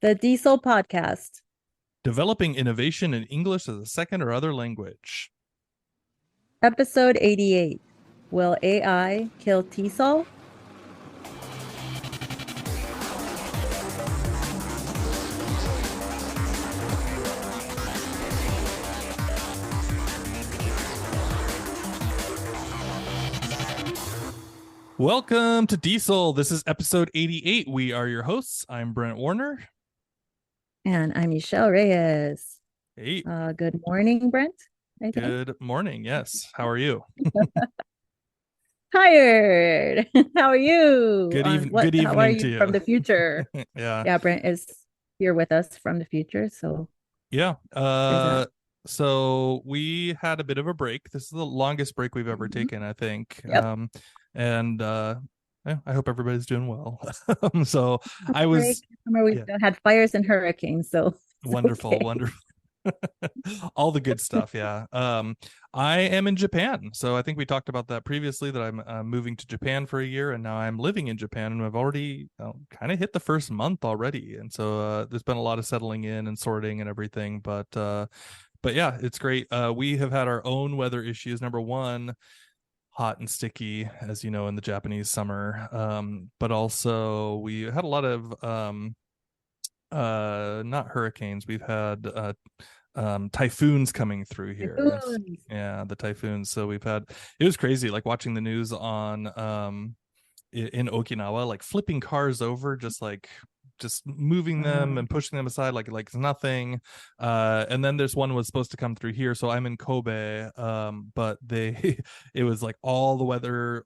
The DIESOL podcast, Developing innovation in English as a second or other language. episode 88. Will AI kill TESOL? Welcome to DIESOL. This is episode 88. We are your hosts. I'm Brent Warner. And I'm Michelle Reyes. Hey, Good morning, Brent, I think. good morning. Yes. How are you? Tired. How are you? Good How are evening to you from you. the future? Yeah. Yeah, Brent is here with us from the future. So Yeah. there's that. So we had a bit of a break. This is the longest break we've ever Mhm. taken, I think. Yep. And yeah, I hope everybody's doing well. So I Break. was, Summer, we've yeah, had fires and hurricanes, so it's wonderful, okay. wonderful. All the good stuff. Yeah. I am in Japan. So I think we talked about that previously, that I'm moving to Japan for a year, and now I'm living in Japan, and I've already kind of hit the first month already. And so there's been a lot of settling in and sorting and everything. But yeah, it's great. We have had our own weather issues. Number one, hot and sticky, as you know, in the Japanese summer. But also we had a lot of not hurricanes. We've had typhoons coming through here. Typhoons. Yeah, the typhoons. So we've had, it was crazy, like watching the news on in Okinawa, like flipping cars over, just moving them and pushing them aside like it's nothing. And then there's one was supposed to come through here, so I'm in Kobe, but they it was like all weather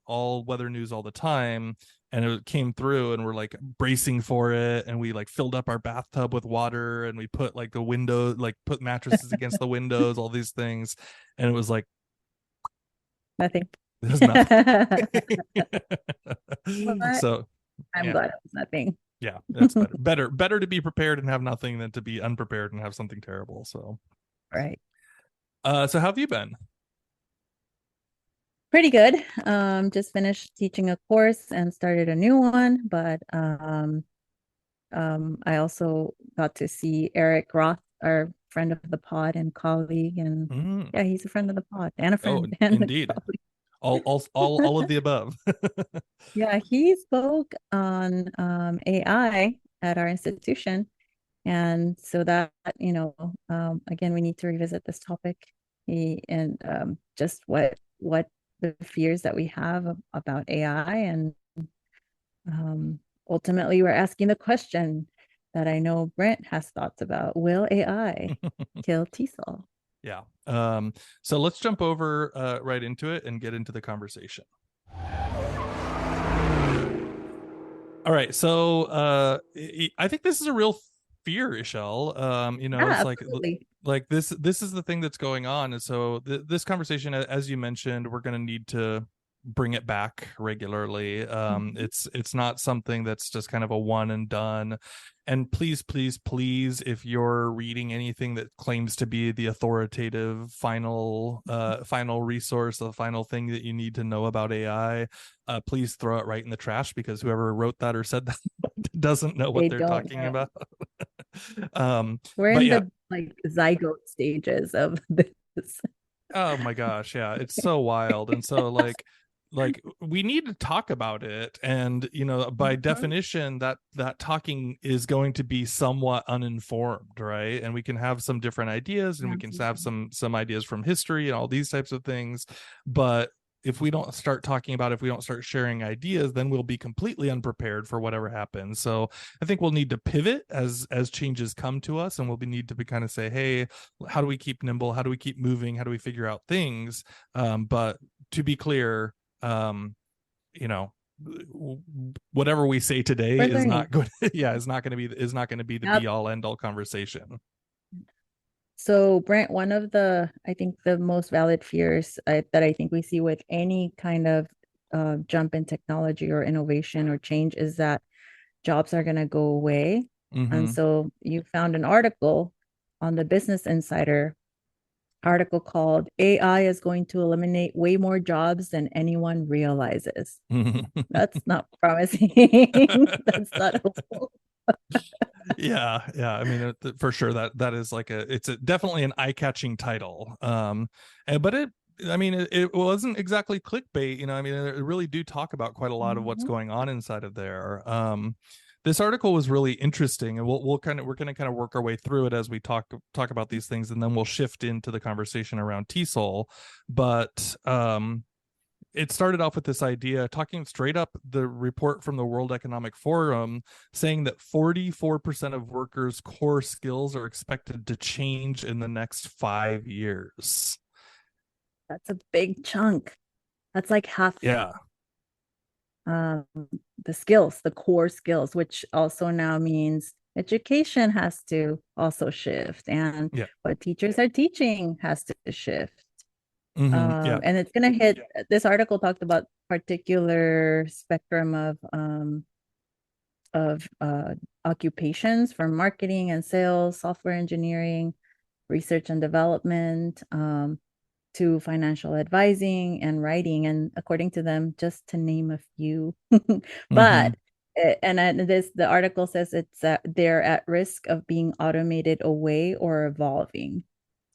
news all the time, and it came through, and we're like bracing for it, and we like filled up our bathtub with water, and we put like the window, like put mattresses against the windows, all these things, and it was like Nothing. there's nothing. What? So I'm yeah, glad it was nothing. yeah, that's better to be prepared and have nothing than to be unprepared and have something terrible. So Right. so how have you been? Pretty good. Just finished teaching a course and started a new one, but I also got to see Eric Roth, our friend of the pod and colleague, and Mm. yeah, he's a friend of the pod and a Oh, friend and a indeed. colleague. All of the above. Yeah, he spoke on AI at our institution. And so that, again, we need to revisit this topic and just what the fears that we have about AI. And ultimately, we're asking the question that I know Brent has thoughts about. Will AI kill TESOL? Yeah. So let's jump over right into it and get into the conversation. All right. So I think this is a real fear, Ishel. It's Yeah, absolutely. like this is the thing that's going on. And so this conversation, as you mentioned, we're going to need to bring it back regularly. Mhm. It's not something that's just kind of a one and done. And please, please, please, if you're reading anything that claims to be the authoritative final resource, the final thing that you need to know about AI, please throw it right in the trash, because whoever wrote that or said that doesn't know what They they're don't talking know. about. um, We're but in yeah, the like zygote stages of this. oh my gosh, yeah, it's so wild. And so like we need to talk about it, and by Mhm. definition that talking is going to be somewhat uninformed, right? And we can have some different ideas, and we can have Absolutely. some ideas from history and all these types of things, but if we don't start talking about it, if we don't start sharing ideas, then we'll be completely unprepared for whatever happens. So I think we'll need to pivot as changes come to us, and we'll need to be kind of say, hey, how do we keep nimble, how do we keep moving, how do we figure out things? But to be clear, um you know whatever we say today We're is learning. not good. Yeah, is not going to be the be Yep. all end all conversation. So, Brent, one of I think the most valid fears that I think we see with any kind of jump in technology or innovation or change is that jobs are going to go away. And Mm-hmm. so you found an article on the Business Insider article called AI is going to eliminate way more jobs than anyone realizes. That's not promising. That's not hopeful. Yeah. I mean, for sure that is like definitely an eye-catching title. But I mean, it wasn't exactly clickbait. I mean, it really do talk about quite a lot of what's Mhm. going on inside of there. This article was really interesting, and we're going to kind of work our way through it as we talk about these things, and then we'll shift into the conversation around TESOL. But it started off with this idea, talking straight up the report from the World Economic Forum, saying that 44% of workers' core skills are expected to change in the next 5 years. That's a big chunk. That's like half Yeah. um, the skills, the core skills, which also now means education has to also shift, and Yeah. what teachers are teaching has to shift. Yeah. And it's going to hit. This article talked about particular spectrum of occupations, from marketing and sales, software engineering, research and development, to financial advising and writing. And according to them, just to name a few. Mm-hmm. But the article says they're at risk of being automated away or evolving.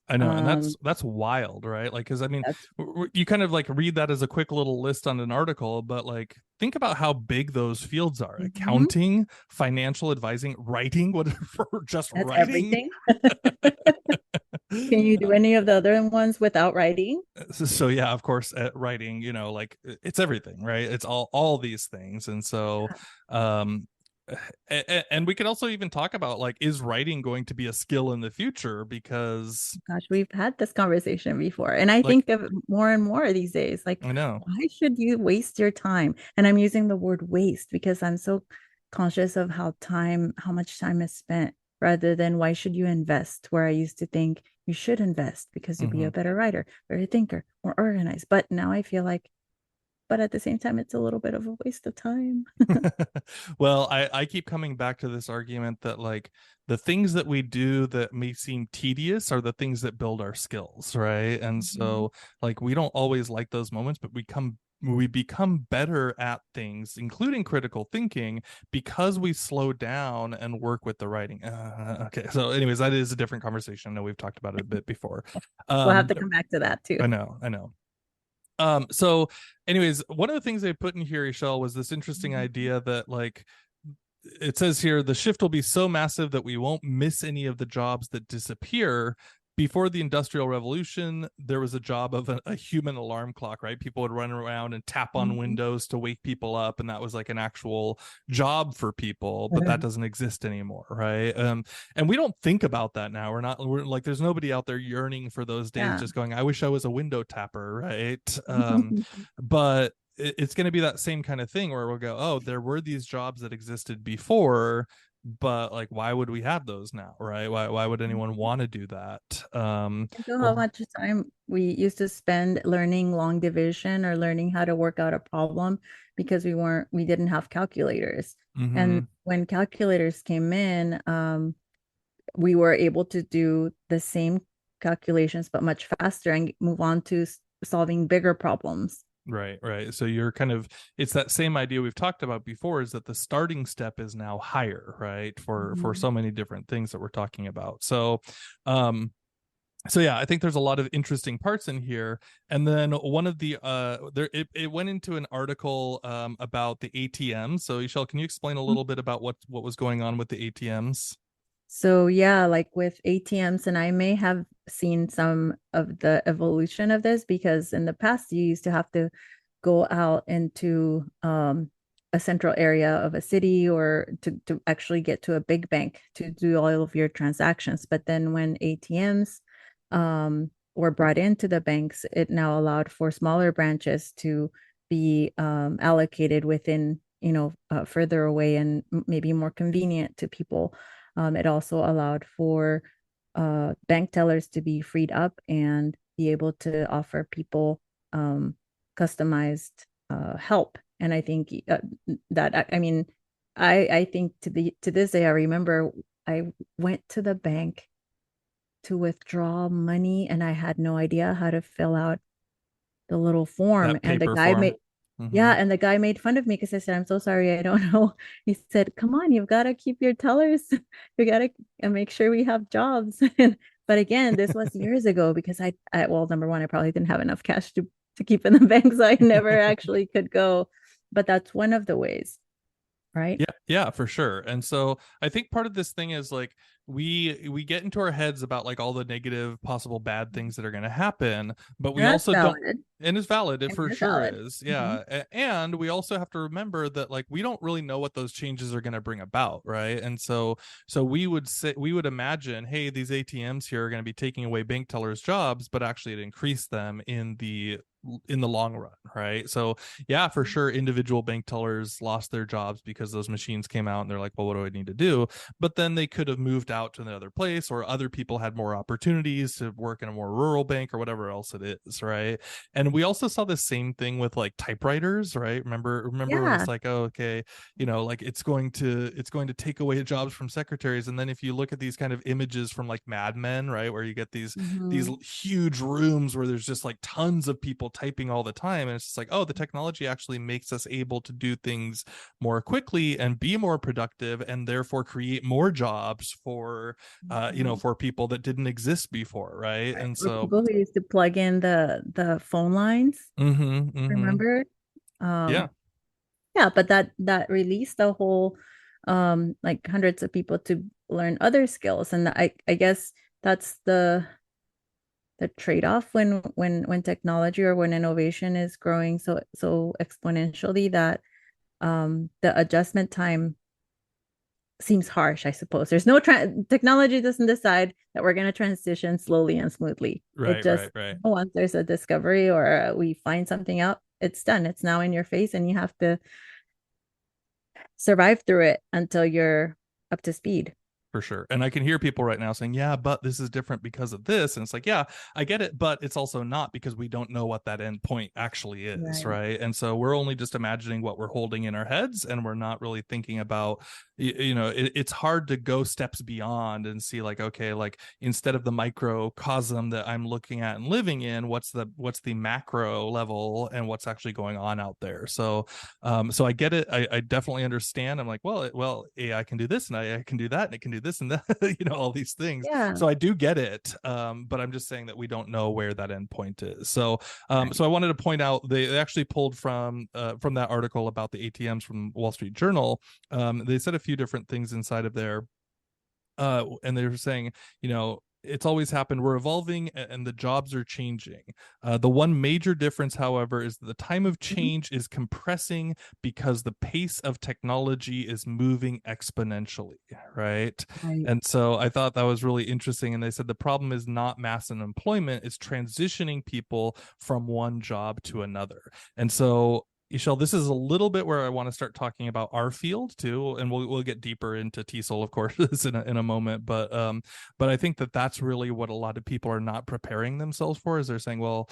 I know, and Um, that's wild, right? Like, because I mean, that's you kind of like read that as a quick little list on an article, but like, think about how big those fields are: Mhm. accounting, financial advising, writing. What for just That's writing? everything. Can you do any of the other ones without writing? So yeah, of course, writing, like it's everything, right? It's all these things. And so um and we could also even talk about, like, is writing going to be a skill in the future? Because Gosh, we've had this conversation before. And I like, think of it more and more these days. Like, I know. why should you waste your time? And I'm using the word waste because I'm so conscious of how much time is spent, rather than why should you invest, where I used to think you should invest because you'll be Hmm. a better writer, better thinker, more organized. But now I feel like, but at the same time, it's a little bit of a waste of time. Well, I keep coming back to this argument that, like, the things that we do that may seem tedious are the things that build our skills, right? And Mhm. so, like, we don't always like those moments, but we become better at things, including critical thinking, because we slow down and work with the writing. Okay, so anyways, that is a different conversation. I know we've talked about it a bit before. We'll have Um, to come back to that too. I know. So anyways, one of the things they put in here, Ixchell, was this interesting Mhm. idea that, like, it says here the shift will be so massive that we won't miss any of the jobs that disappear. Before the Industrial Revolution, there was a job of a human alarm clock, right? People would run around and tap on Mhm. windows to wake people up, and that was like an actual job for people. But that doesn't exist anymore, right? And we don't think about that now. We're like, there's nobody out there yearning for those days, Yeah. just going, I wish I was a window tapper, right? But it's going to be that same kind of thing where we'll go, oh, there were these jobs that existed before, but like, why would we have those now, right? Why would anyone want to do that? Think of how Well, much time we used to spend learning long division or learning how to work out a problem because we didn't have calculators. And mm-hmm, when calculators came in, we were able to do the same calculations but much faster and move on to solving bigger problems. right. So you're kind of, it's that same idea we've talked about before, is that the starting step is now higher, right? For Mhm. so many different things that we're talking about. Um, so yeah, I think there's a lot of interesting parts in here. And then one of the it went into an article about the ATMs. So Michelle, can you explain a little bit about what was going on with the ATMs? So yeah, like with ATMs, and I may have seen some of the evolution of this because in the past you used to have to go out into a central area of a city or to actually get to a big bank to do all of your transactions. But then when ATMs were brought into the banks, it now allowed for smaller branches to be allocated within, further away and maybe more convenient to people. It also allowed for bank tellers to be freed up and be able to offer people customized help. And I think I mean, I think to this day, I remember I went to the bank to withdraw money and I had no idea how to fill out the little form. That And the paper guy form. made, Yeah, and the guy made fun of me because I said, I'm so sorry, I don't know. He said, come on, you've got to keep your tellers. You got to make sure we have jobs. But again, this was years ago because well, number one, I probably didn't have enough cash to keep in the bank, so I never actually could go. But that's one of the ways, right? Yeah, yeah, for sure. And so I think part of this thing is like we get into our heads about like all the negative possible bad things that are going to happen, but we And that's also don't, valid. and it's valid, it And for they're sure valid. is. Mhm. Yeah. And we also have to remember that like we don't really know what those changes are going to bring about, right? And so we would imagine, hey, these ATMs here are going to be taking away bank tellers' jobs, but actually it increased them in the long run, right? So yeah, for sure, individual bank tellers lost their jobs because those machines came out and they're like, well, what do I need to do? But then they could have moved out to another place, or other people had more opportunities to work in a more rural bank or whatever else it is, right? And we also saw the same thing with like typewriters, right? Remember when it's Yeah. like, oh, okay, like it's going to take away jobs from secretaries. And then if you look at these kind of images from like Mad Men, right, where you get these Mhm. huge rooms where there's just like tons of people typing all the time, and it's just like, oh, the technology actually makes us able to do things more quickly and be more productive, and therefore create more jobs Mhm. for people that didn't exist before, right? Right. And Or so people who used to plug in the phone lines, mm-hmm. remember? Yeah, Yeah, but that released a whole like hundreds of people to learn other skills. And I guess that's the trade-off when technology or when innovation is growing so exponentially that the adjustment time seems harsh, I suppose. There's no technology doesn't decide that we're going to transition slowly and smoothly. It right, just, right, right. once there's a discovery or we find something out, it's done. It's now in your face, and you have to survive through it until you're up to speed. For sure. And I can hear people right now saying, yeah, but this is different because of this. And it's like, yeah, I get it, but it's also not, because we don't know what that end point actually is, Right. right? And so we're only just imagining what we're holding in our heads, and we're not really thinking about, it's hard to go steps beyond and see like, okay, like instead of the microcosm that I'm looking at and living in, what's the macro level and what's actually going on out there. So I get it. I definitely understand. I'm like, well, AI can do this and I can do that and it can do this and that, all these things. Yeah. So I do get it. But I'm just saying that we don't know where that endpoint is. So Right. I wanted to point out they actually pulled from that article about the ATMs from Wall Street Journal. They said a few different things inside of there, and they were saying, it's always happened. We're evolving, and the jobs are changing. The one major difference, however, is that the time of Mhm. change is compressing because the pace of technology is moving exponentially, right? Right. And so I thought that was really interesting. And they said the problem is not mass unemployment; it's transitioning people from one job to another. And so Ixchell, this is a little bit where I want to start talking about our field too, and we'll get deeper into TESOL, of course, in a moment. But I think that that's really what a lot of people are not preparing themselves for. Is they're saying, well,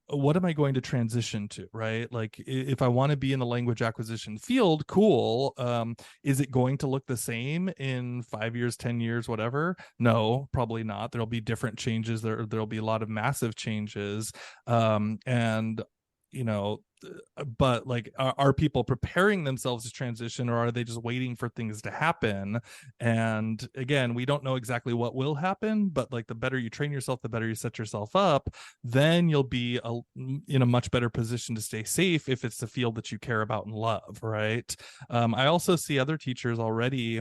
what am I going to transition to, right? Like if I want to be in the language acquisition field, cool. Is it going to look the same in 5 years, 10 years, whatever? No, probably not. There'll be different changes. There'll be a lot of massive changes. And you know but like are people preparing themselves to transition, or are they just waiting for things to happen? And again, we don't know exactly what will happen, but like the better you train yourself, the better you set yourself up, then you'll be in a much better position to stay safe if it's the field that you care about and love, right? I also see other teachers already.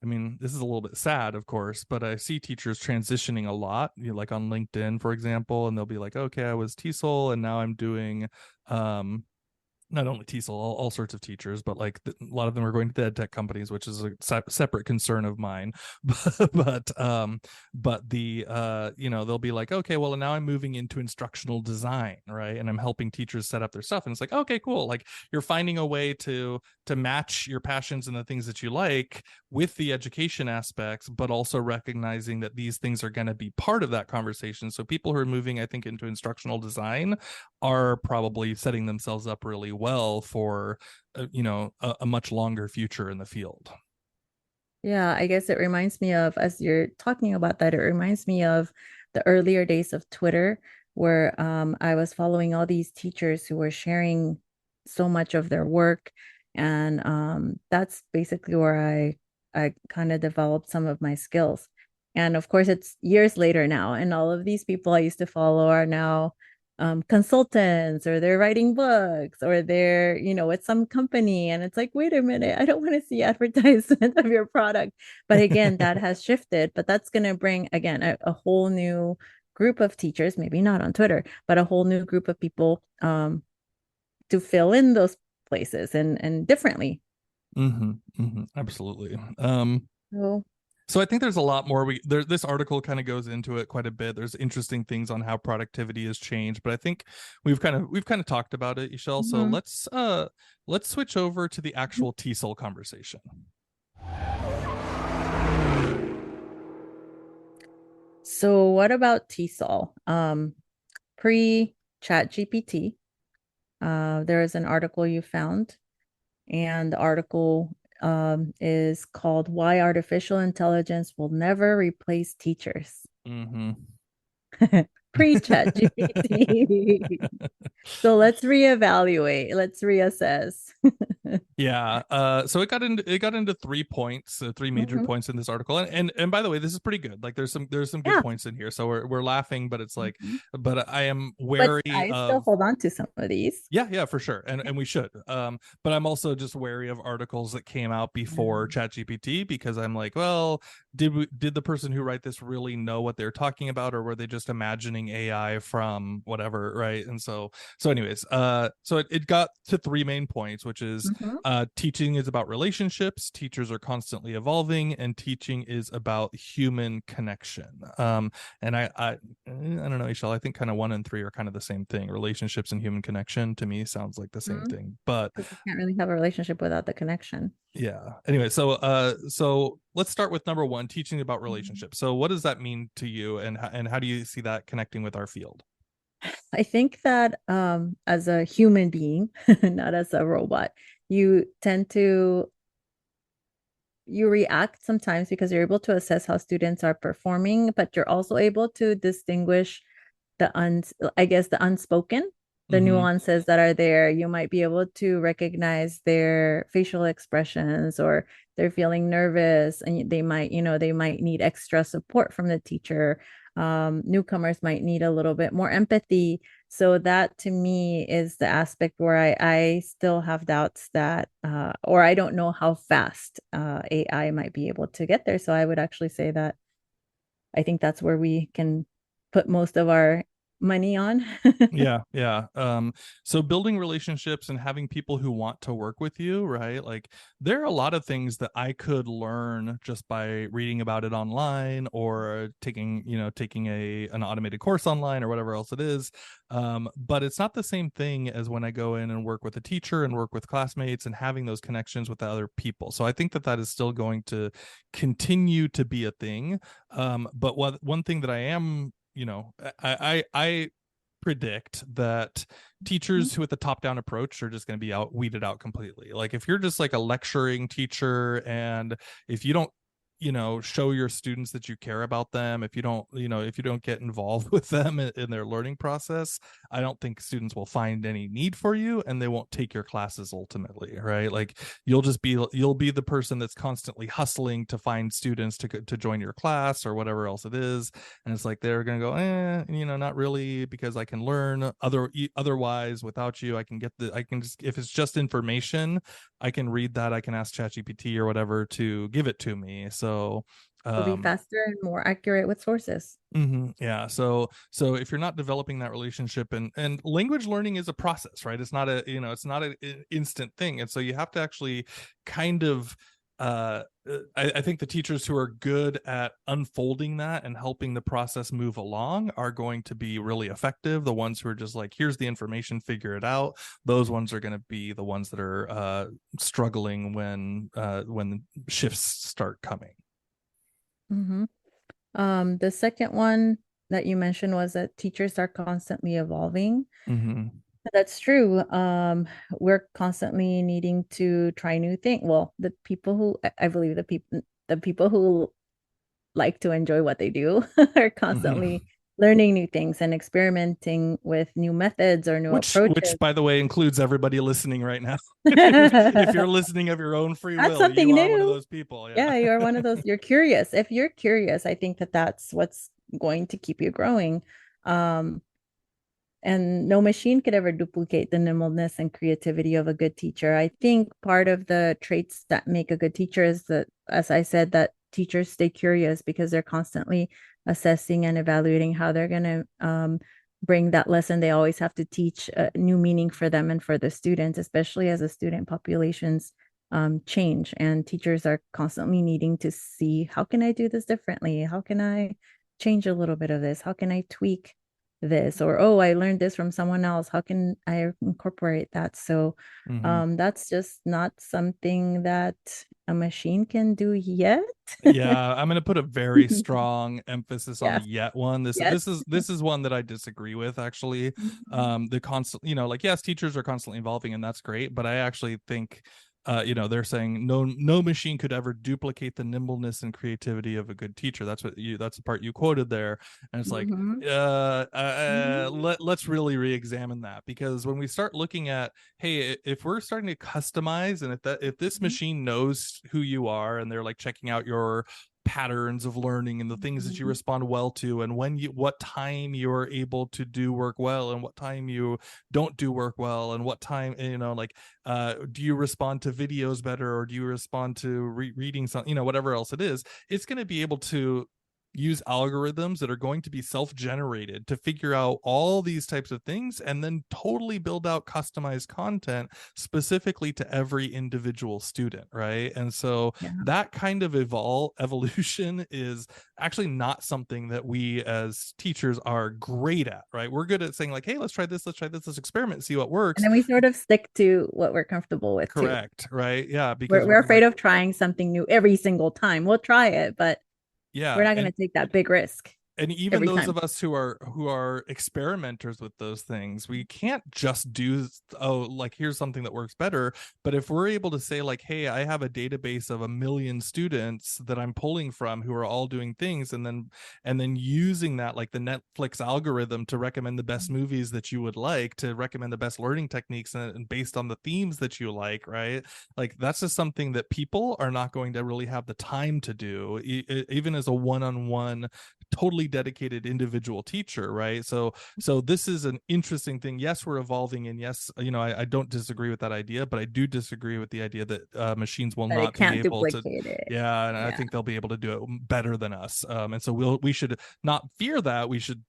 I mean, this is a little bit sad, of course, but I see teachers transitioning a lot, like on LinkedIn, for example, and they'll be like, okay, I was TESOL and now I'm doing um not only TESOL, all sorts of teachers, but like a lot of them are going to the Edtech companies, which is a separate concern of mine. But the they'll be like, okay, well now I'm moving into instructional design, right? And I'm helping teachers set up their stuff, and it's like, okay, cool. Like you're finding a way to match your passions and the things that you like with the education aspects, but also recognizing that these things are going to be part of that conversation. So people who are moving, I think, into instructional design are probably setting themselves up really well for a much longer future in the field. Yeah, I guess it reminds me of, as you're talking about that, it reminds me of the earlier days of Twitter where I was following all these teachers who were sharing so much of their work. And that's basically where I kind of developed some of my skills. And of course, it's years later now, and all of these people I used to follow are now consultants, or they're writing books, or they're, with some company. And it's like, wait a minute, I don't want to see advertisement of your product. But again, that has shifted, but that's going to bring, again, a whole new group of teachers, maybe not on Twitter, but a whole new group of people to fill in those places and differently. Absolutely. So, So I think there's a lot more. This article kind of goes into it quite a bit. There's interesting things on how productivity has changed, but I think we've kind of talked about it, Ixchell. So mhm. let's switch over to the actual TESOL conversation. So what about TESOL? Pre Chat GPT, there is an article you found, and the article is called "Why Artificial Intelligence Will Never Replace Teachers." Mm-hmm. Pre Chat GPT. So let's reevaluate, let's reassess. Yeah. So it got into 3 points, three major Mhm. points in this article, and by the way, this is pretty good. Like there's some good Yeah. points in here. So we're laughing, but it's like, Mhm. but I am But wary I still of. hold on to some of these. Yeah, yeah, for sure. And we should. But I'm also just wary of articles that came out before Yeah. ChatGPT, because I'm like, well, did the person who write this really know what they're talking about, or were they just imagining AI from whatever, right? And so anyways, so it got to three main points, which is Mhm. teaching is about relationships, teachers are constantly evolving, and teaching is about human connection. And I don't know, Ishal. I think kind of one and three are kind of the same thing. Relationships and human connection to me sounds like the same Mhm. thing. But Because you can't really have a relationship without the connection. yeah. Anyway, so let's start with number one, teaching about Mhm. relationships. So what does that mean to you, and how do you see that connecting with our field? I think that as a human being, not as a robot, you tend to you react sometimes because you're able to assess how students are performing, but you're also able to distinguish the I guess the unspoken, the Mm-hmm. nuances that are there. You might be able to recognize their facial expressions, or they're feeling nervous, and they might need extra support from the teacher. Newcomers might need a little bit more empathy. So that to me is the aspect where I still have doubts that, or I don't know how fast AI might be able to get there. So I would actually say that I think that's where we can put most of our money on. Yeah, yeah. So building relationships and having people who want to work with you, right? Like there are a lot of things that I could learn just by reading about it online, or taking an automated course online, or whatever else it is. But it's not the same thing as when I go in and work with a teacher and work with classmates and having those connections with other people. So I think that is still going to continue to be a thing. But one thing that I am, I predict that teachers who with the top down approach are just going to be weeded out completely. Like if you're just like a lecturing teacher, and if you don't show your students that you care about them, if you don't get involved with them in their learning process, I don't think students will find any need for you, and they won't take your classes ultimately, right? Like you'll be the person that's constantly hustling to find students to join your class or whatever else it is, and it's like they're going to go, not really, because I can learn otherwise without you. I can just, if it's just information, I can read that, I can ask ChatGPT or whatever to give it to me. So It'll be um faster and more accurate with sources. yeah, so if you're not developing that relationship, and language learning is a process, right? It's not an instant thing, and so you have to actually kind of I think the teachers who are good at unfolding that and helping the process move along are going to be really effective. The ones who are just like, here's the information, figure it out, those ones are going to be the ones that are struggling when shifts start coming. Mhm. The second one that you mentioned was that teachers are constantly evolving. Mm-hmm. That's true. We're constantly needing to try new things. Well, the people who I believe the people who like to enjoy what they do are Mm-hmm. constantly learning new things and experimenting with new methods or new Which approaches. by the way includes everybody listening right now. If you're listening of your own free That's will, you something are one of new. those people. Yeah. Yeah, you're one of those. You're curious. If you're curious, I think that that's what's going to keep you growing. Um, and no machine could ever duplicate the nimbleness and creativity of a good teacher. I think part of the traits that make a good teacher is that, as I said, that teachers stay curious because they're constantly assessing and evaluating how they're going to bring that lesson. They always have to teach a new meaning for them and for the students, especially as the student populations change. And teachers are constantly needing to see, how can I do this differently? How can I change a little bit of this? How can I tweak this? Or, oh, I learned this from someone else, how can I incorporate that? So Mm-hmm. that's just not something that a machine can do yet. Yeah, I'm going to put a very strong emphasis on the Yes, yet one. This yes. this is one that I disagree with actually. Mhm. The constant, like yes, teachers are constantly evolving and that's great, but I actually think they're saying no machine could ever duplicate the nimbleness and creativity of a good teacher. That's the part you quoted there. And it's like Mhm. Mhm. let's really re-examine that, because when we start looking at, hey, if we're starting to customize, and if this machine knows who you are and they're like checking out your patterns of learning and the things that you Mhm. respond well to, and what time you're able to do work well and what time you don't do work well, and what time, like do you respond to videos better, or do you respond to reading something, whatever else it is, it's going to be able to use algorithms that are going to be self-generated to figure out all these types of things and then totally build out customized content specifically to every individual student, right? And so Yeah. that kind of evolution is actually not something that we as teachers are great at, right? We're good at saying like, hey, let's try this, let's experiment, see what And works. then we sort of stick to what we're comfortable with too. Correct, right? Yeah, We're because we're we're afraid like, of trying something new every single time. We'll try it, but we're yeah, not going to take that big risk and even every those time. of us who are experimenters with those things, we can't just do, oh, like here's something that works better. But if we're able to say like, hey, I have a database of 1 million students that I'm pulling from who are all doing things, and then using that, like the Netflix algorithm, to recommend the best movies that you would like, to recommend the best learning techniques, and based on the themes that you like, right? Like that's just something that people are not going to really have the time to do, even as a one-on-one totally dedicated individual teacher, right? So this is an interesting thing. Yes, we're evolving, and yes, I don't disagree with that idea, but I do disagree with the idea that machines will That it not be can't able to. duplicate it. Yeah, and I Yeah. think they'll be able to do it better than us. And so we should not fear that. We should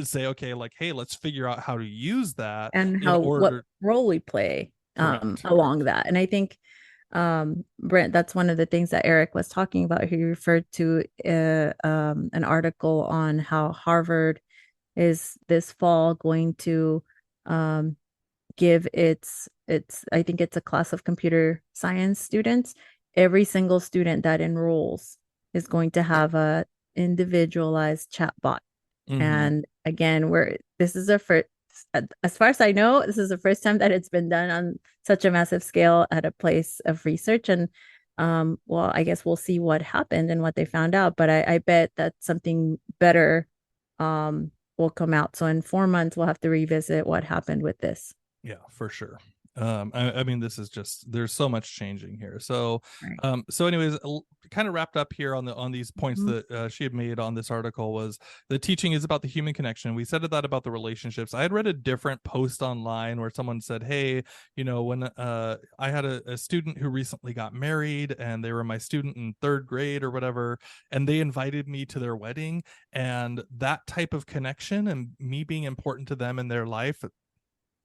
say, okay, like, hey, let's figure out how to use that And in how what order. role we play Correct, along that. And I think Brent, that's one of the things that Eric was talking about. He referred to an article on how Harvard is this fall going to um, give its I think it's a class of computer science students. Every single student that enrolls is going to have a individualized chatbot. mm-hmm. And again, we're this is a first, as far as I know, this is the first time that it's been done on such a massive scale at a place of research. And well, I guess we'll see what happened and what they found out. But I bet that something better will come out. So in 4 months, we'll have to revisit what happened with this. Yeah, for sure. I mean, this is just, there's so much changing here. So Right. so anyways, kind of wrapped up here on these points Mhm. that she had made on this article, was the teaching is about the human connection. We said that about the relationships. I had read a different post online where someone said, hey, when I had a student who recently got married, and they were my student in 3rd grade or whatever, and they invited me to their wedding, and that type of connection and me being important to them in their life,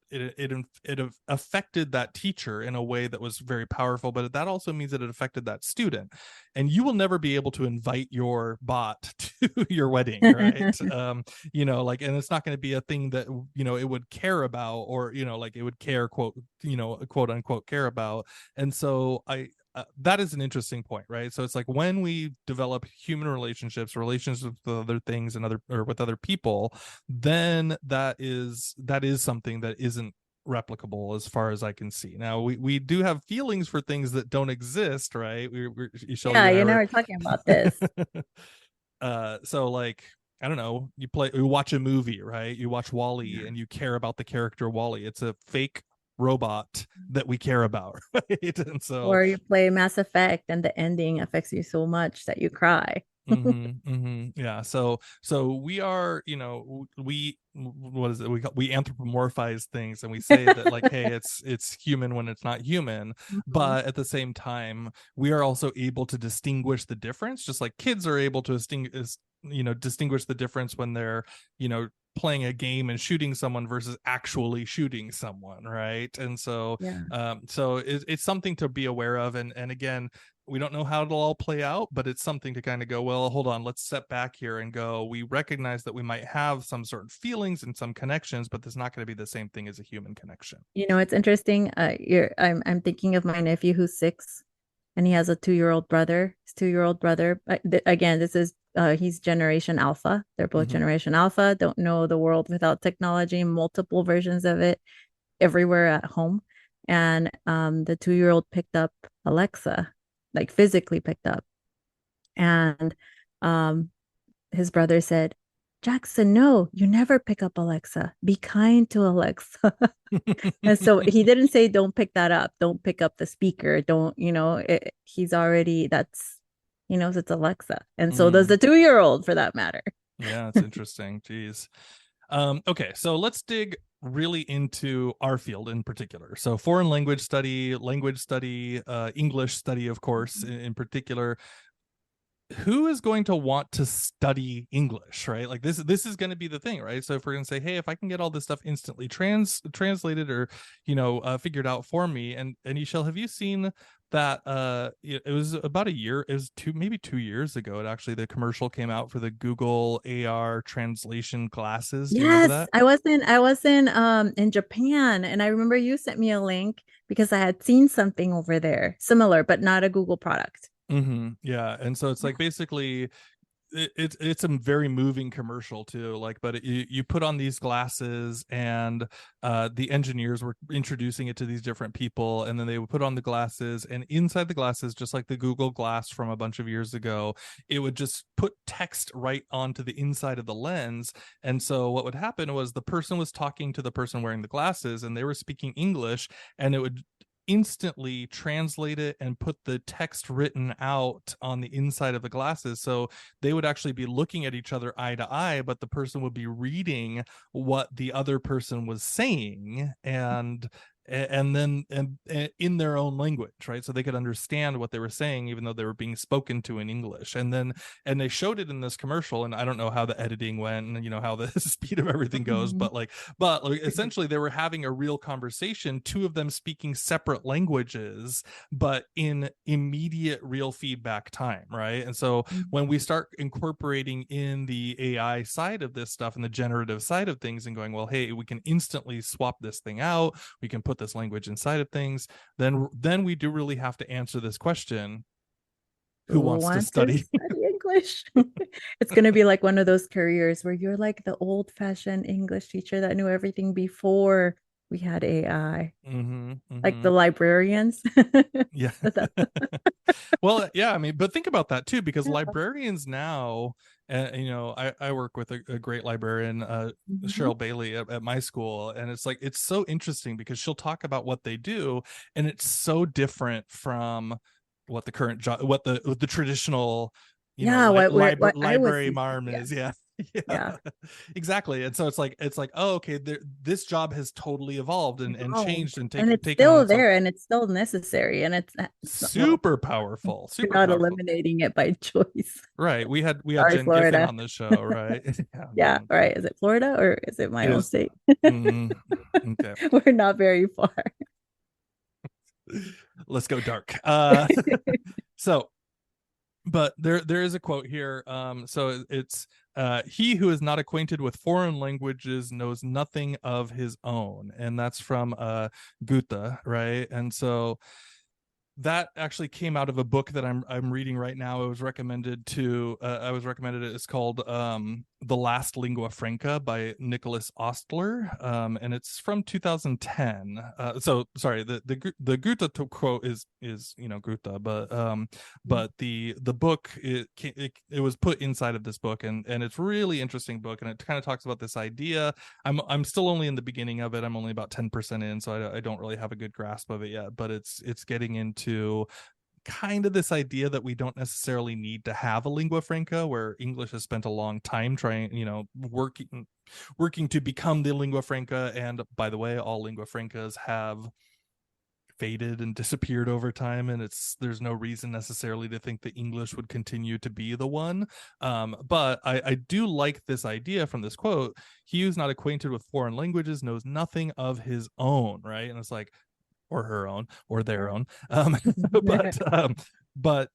it affected that teacher in a way that was very powerful, but that also means that it affected that student. And you will never be able to invite your bot to your wedding, right? Like, and it's not going to be a thing that it would care about, or like it would care, quote unquote care about. And so that is an interesting point, right? So it's like, when we develop human relationships with other things and with other people, then that is something that isn't replicable as far as I can see. Now we do have feelings for things that don't exist, right? Ixchell, you Yeah, and I you know, were we're talking about this. so like I don't know, you watch a movie, right? You watch Wall-E and you care about the character Wall-E. It's a fake robot that we care about, right? And so Or you play Mass Effect and the ending affects you so much that you cry. yeah, so we are, we, what is it, we anthropomorphize things, and we say that, like, hey, it's human when it's not human. Mhm. But at the same time, we are also able to distinguish the difference, just like kids are able to distinguish the difference when they're, playing a game and shooting someone versus actually shooting someone, right? And so Yeah. it's something to be aware of. And again, we don't know how it'll all play out, but it's something to kind of go, well, hold on, let's step back here and go, we recognize that we might have some certain feelings and some connections, but there's not going to be the same thing as a human connection. It's interesting. I'm thinking of my nephew who's 6, and he has a 2-year-old brother. His 2-year-old brother. Again, this is he's Generation Alpha. They're both Mm-hmm. Generation Alpha. Don't know the world without technology. Multiple versions of it everywhere at home. And the 2-year-old picked up Alexa, like physically picked up, and um, his brother said, Jackson, no, you never pick up Alexa. Be kind to Alexa. And so he didn't say, don't pick that up. Don't pick up the speaker. Don't, he's already, that's, he knows it's Alexa. And so does Mm. the 2-year-old for that matter. Yeah, it's interesting. Jeez. Okay, so let's dig really into our field in particular. So foreign language study, English study, of course, in particular. Who is going to want to study English, right? Like this is going to be the thing, right? So if we're going to say, hey, if I can get all this stuff instantly translated or figured out for me, and Ixchell, have you seen that it was about a year, it was maybe 2 years ago, it actually, the commercial came out for the Google AR translation glasses. Do you remember Yes, that? I was in Japan, and I remember you sent me a link because I had seen something over there similar, but not a Google product. Yeah, and so it's like basically it's a very moving commercial too, like, but you put on these glasses, and the engineers were introducing it to these different people, and then they would put on the glasses, and inside the glasses, just like the Google Glass from a bunch of years ago, it would just put text right onto the inside of the lens. And so what would happen was the person was talking to the person wearing the glasses, and they were speaking English, and it would instantly translate it and put the text written out on the inside of the glasses. So they would actually be looking at each other eye to eye, but the person would be reading what the other person was saying, and then in their own language, right? So they could understand what they were saying, even though they were being spoken to in English. And they showed it in this commercial, and I don't know how the editing went and how the speed of everything goes, Mhm. but essentially they were having a real conversation, two of them speaking separate languages, but in immediate real feedback time, right? And so when we start incorporating in the AI side of this stuff and the generative side of things and going, well, hey, we can instantly swap this thing out, we can put this language inside of things, then we do really have to answer this question: who Who wants to want to study? study English? It's going to be like one of those careers where you're like the old-fashioned English teacher that knew everything before we had AI, Mm-hmm, like mm-hmm. the librarians. Yeah. That- Well, yeah, I mean, but think about that too, because librarians now, I work with a great librarian, Mhm. Cheryl Bailey at my school, and it's like, it's so interesting because she'll talk about what they do, and it's so different from what the current job, what the traditional, Yeah, what I was library used to. marm Yeah. is. Yeah. Yeah, Yeah. exactly. And so it's like, oh, okay, this job has totally evolved and changed Evolved. and And it's taken on still some there and it's still necessary. And it's not, well, super powerful, you're super not powerful. eliminating it by choice. Right. We had Sorry, Jen Giffen Florida. on the show, right? Yeah, Yeah, no, right. Is it Florida or is it my it own is. state? Mm, okay. We're not very far. Let's go dark. So but there is a quote here. So it's he who is not acquainted with foreign languages knows nothing of his own. And that's from Goethe, right? And so that actually came out of a book that I'm reading right now. It was recommended to I was recommended it. It's called The Last Lingua Franca by Nicholas Ostler, and it's from 2010. So sorry, the Goethe quote is Goethe, but the book it was put inside of this book, and it's really interesting book, and it kind of talks about this idea. I'm still only in the beginning of it. I'm only about 10% in, so I don't really have a good grasp of it yet. But it's getting into kind of this idea that we don't necessarily need to have a lingua franca, where English has spent a long time trying, working to become the lingua franca. And by the way, all lingua francas have faded and disappeared over time, and there's no reason necessarily to think that English would continue to be the one. But I do like this idea from this quote. He who's not acquainted with foreign languages knows nothing of his own, right? And it's like, or her own, or their own. But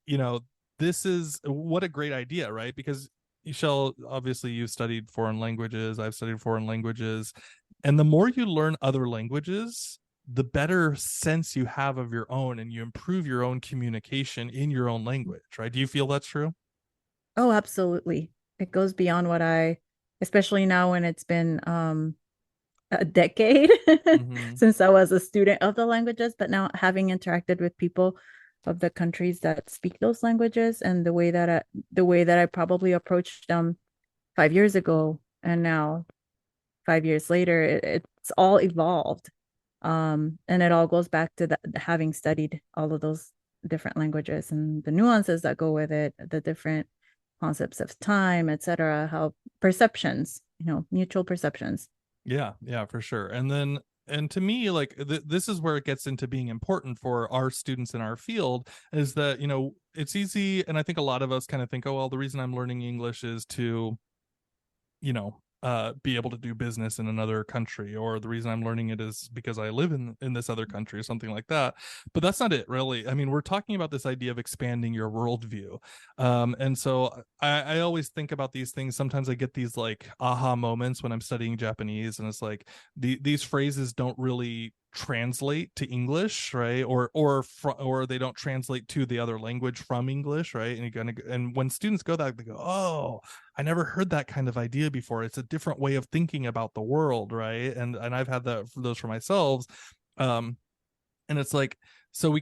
this is what a great idea, right? Because Ixchell, obviously you studied foreign languages, I've studied foreign languages, and the more you learn other languages, the better sense you have of your own, and you improve your own communication in your own language, right? Do you feel that's true? Oh, absolutely. It goes beyond especially now when it's been a decade Mm-hmm. since I was a student of the languages, but now having interacted with people of the countries that speak those languages, and the way that I probably approached them 5 years ago, and now 5 years later, it's all evolved. And it all goes back to having studied all of those different languages and the nuances that go with it, the different concepts of time, etc., how perceptions, mutual perceptions. Yeah, for sure. And to me, like this is where it gets into being important for our students in our field, is that it's easy, and I think a lot of us kind of think, oh well, the reason I'm learning English is to be able to do business in another country, or the reason I'm learning it is because I live in this other country, or something like that. But that's not it, really. I mean, we're talking about this idea of expanding your worldview. And so I always think about these things. Sometimes I get these like aha moments when I'm studying Japanese, and it's like these phrases don't really translate to English, right? Or they don't translate to the other language from English, right? And when students go that, they go, oh, I never heard that kind of idea before. It's a different way of thinking about the world, right? And I've had those for myself. Um, and it's like, so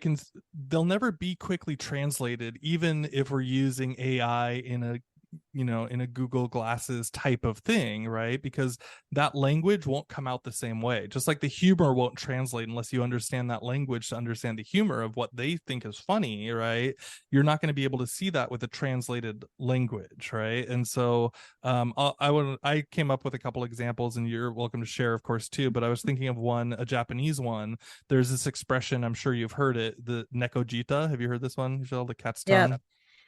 they'll never be quickly translated, even if we're using AI in a Google Glasses type of thing, right? Because that language won't come out the same way. Just like the humor won't translate unless you understand that language to understand the humor of what they think is funny, right? You're not going to be able to see that with a translated language, right? And so I came up with a couple examples, and you're welcome to share, of course, too. But I was thinking of a Japanese one. There's this expression, I'm sure you've heard it, the nekojita. Have you heard this one, Michelle? The cat's Yeah. tongue.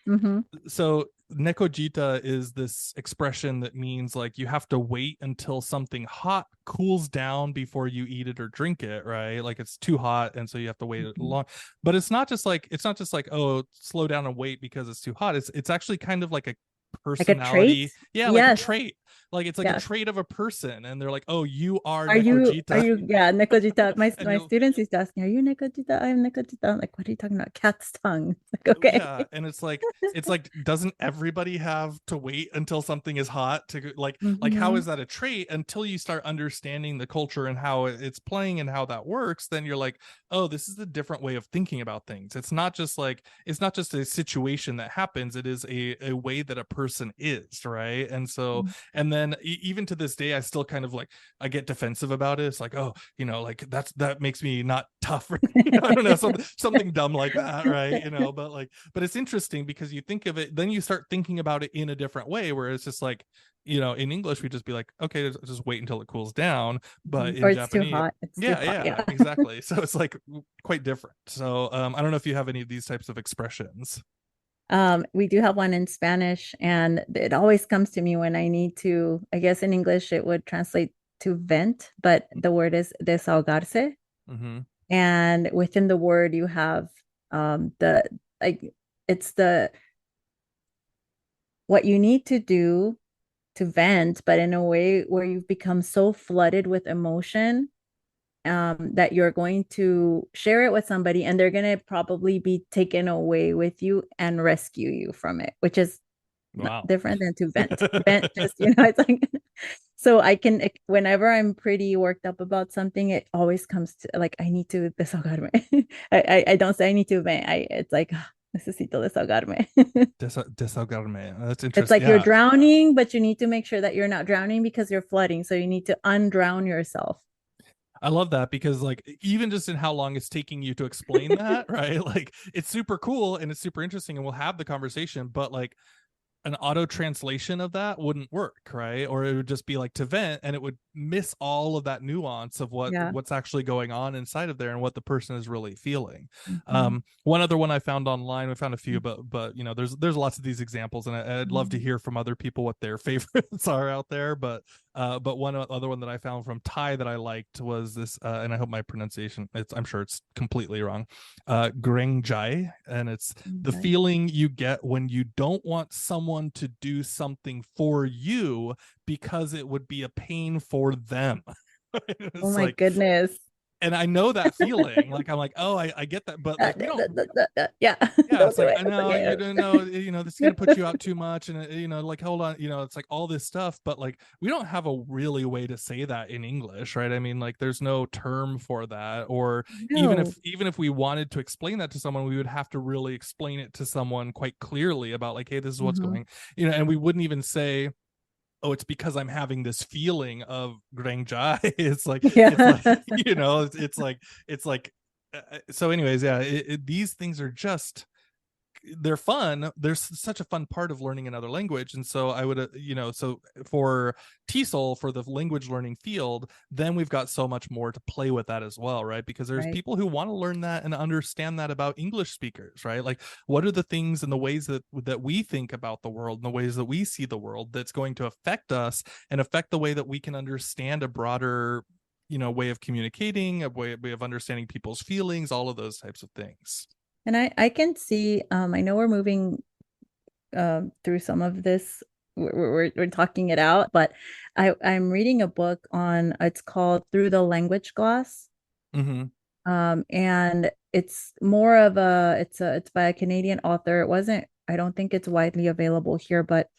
Mm-hmm. So nekojita is this expression that means like you have to wait until something hot cools down before you eat it or drink it, right? Like it's too hot, and so you have to wait Mm-hmm. long. But it's not just like oh, slow down and wait because it's too hot. It's actually kind of like a Like a trait. personality. Yeah, like a Yes. trait. Like it's like a Yes. trait of a person, and they're like, oh, you are Are nekojita. you, yeah, Nekojita. My And my you're students used to ask me, are you Nekojita? I'm Nekojita. I'm like, what are you talking about? Cat's tongue. It's like, okay. yeah, and it's like doesn't everybody have to wait until something is hot to like how Mm-hmm. is that a trait until you start understanding the culture and how it's playing and how that works? Then you're like, oh, this is a different way of thinking about things. It's not just a situation that happens. It is a way that a person is, right? And so, and then even to this day, I still kind of like, I get defensive about it. It's like, oh, like that makes me not tough, or I don't know, something dumb like that, right? But it's interesting because you think of it, then you start thinking about it in a different way, where it's just like, in English we just be like, okay, just wait until it cools down. But Or in it's too Japanese, hot. It's too yeah, hot. yeah, Yeah. exactly. So it's like quite different. So I don't know if you have any of these types of expressions. We do have one in Spanish, and it always comes to me when I need to, I guess in English it would translate to vent, but the word is desahogarse. Mm-hmm. And within the word you have the like it's the what you need to do to vent, but in a way where you've become so flooded with emotion that you're going to share it with somebody and they're going to probably be taken away with you and rescue you from it, which is Wow. different than to vent. Vent just, it's like, so I can, whenever I'm pretty worked up about something, it always comes to like, I need to desahogarme. I don't say I need to vent. It's like, necesito desahogarme. Desahogarme. That's It's interesting. like you're Yeah. drowning, but you need to make sure that you're not drowning because you're flooding. So you need to undrown yourself. I love that because like even just in how long it's taking you to explain that, right? Like it's super cool and it's super interesting and we'll have the conversation, but like an auto translation of that wouldn't work, right? Or it would just be like to vent and it would miss all of that nuance of Yeah. what's actually going on inside of there and what the person is really feeling. Mhm. One other one I found online, we found a few, but there's lots of these examples and I'd love to Mhm. hear from other people what their favorites are out there. But one other one that I found from Thai that I liked was this, and I hope my pronunciation, I'm sure it's completely wrong, Greng Jai, and it's the Okay. feeling you get when you don't want someone to do something for you because it would be a pain for them. Oh It's my like, goodness. and I know that feeling. Like I'm like, oh, I get that, but like we don't. Yeah, Yeah, don't it's do like it. I It's know you okay. don't know, this is gonna put you out too much, and like hold on, it's like all this stuff, but like we don't have a really way to say that in English, right? I mean, like there's no term for that, or No. even if we wanted to explain that to someone, we would have to really explain it to someone quite clearly about like, hey, this is what's Mhm. going, and we wouldn't even say, oh, it's because I'm having this feeling of Grangjai. It's Yeah. like, it's like, so anyways, yeah, these things are just, they're fun. There's such a fun part of learning another language. And so I would, so for TESOL, for the language learning field, then we've got so much more to play with that as well, right? Because there's Right. people who want to learn that and understand that about English speakers, right? Like what are the things and the ways that we think about the world and the ways that we see the world that's going to affect us and affect the way that we can understand a broader, way of communicating, a way of understanding people's feelings, all of those types of things. And I can see, I know we're moving through some of this. We're talking it out, but I'm reading a book on, it's called Through the Language Glass. Mm-hmm. And it's more of it's by a Canadian author. It wasn't, I don't think it's widely available here, but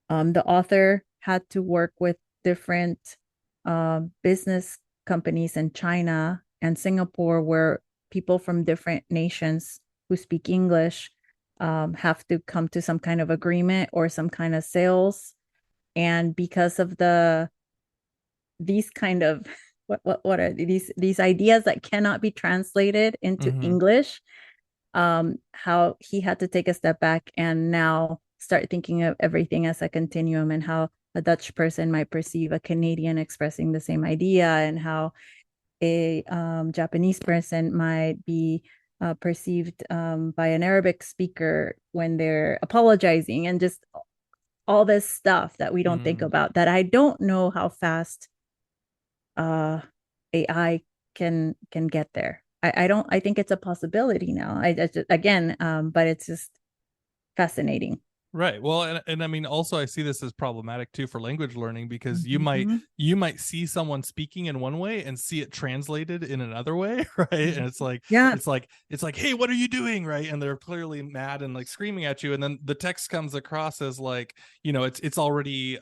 the author had to work with different business companies in China and Singapore, where people from different nations who speak English have to come to some kind of agreement or some kind of sales. And because of these kind of what are these ideas that cannot be translated into Mm-hmm. English, how he had to take a step back and now start thinking of everything as a continuum, and how a Dutch person might perceive a Canadian expressing the same idea, and how a Japanese person might be perceived by an Arabic speaker when they're apologizing, and just all this stuff that we don't think Mm. about, that I don't know how fast uh AI can get there. I don't, I think it's a possibility now. I just, again, but it's just fascinating. Right. Well, and I mean, also I see this as problematic too for language learning because Mhm. you might see someone speaking in one way and see it translated in another way, right? And Yeah. it's like, hey, what are you doing, right? And they're clearly mad and like screaming at you, and then the text comes across as like, it's already